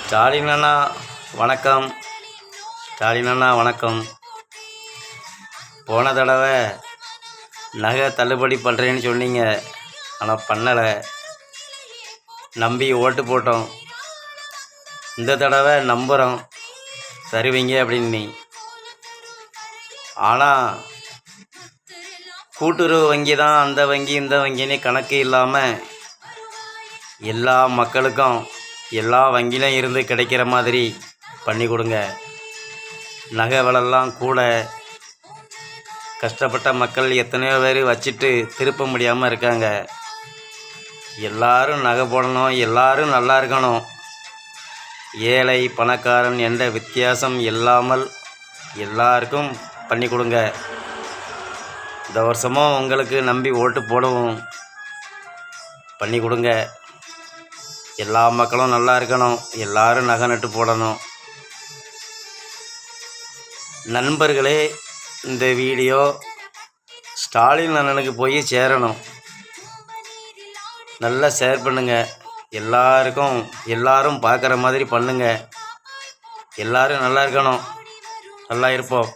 ஸ்டாலின் அண்ணா வணக்கம். ஸ்டாலின் அண்ணா வணக்கம். போன தடவை நகை தள்ளுபடி பண்ணுறேன்னு சொன்னீங்க, ஆனால் பண்ணலை. நம்பி ஓட்டு போட்டோம். இந்த தடவை நம்புகிறோம் தருவீங்க அப்படின்னு. ஆனால் கூட்டுறவு வங்கி தான் அந்த வங்கி இந்த வங்கின்னு கணக்கு இல்லாமல் எல்லா மக்களுக்கும் எல்லா வங்கியிலும் இருந்து கிடைக்கிற மாதிரி பண்ணி கொடுங்க. நகை விலைலாம் கூட கஷ்டப்பட்ட மக்கள் எத்தனையோ பேர் வச்சுட்டு திருப்ப முடியாமல் இருக்காங்க. எல்லாரும் நகை போடணும், எல்லாரும் நல்லா இருக்கணும். ஏழை பணக்காரன் என்ற வித்தியாசம் இல்லாமல் எல்லாருக்கும் பண்ணி கொடுங்க. இந்த வருஷமும் உங்களுக்கு நம்பி ஓட்டு போடுவோம். பண்ணி கொடுங்க. எல்லா மக்களும் நல்லா இருக்கணும், எல்லாரும் நகை நட்டு போடணும். நண்பர்களே, இந்த வீடியோ ஸ்டாலின் அண்ணனுக்கு போய் சேரணும். நல்லா ஷேர் பண்ணுங்கள். எல்லாரும் பார்க்குற மாதிரி பண்ணுங்கள். எல்லாரும் நல்லா இருக்கணும், நல்லா இருப்போம்.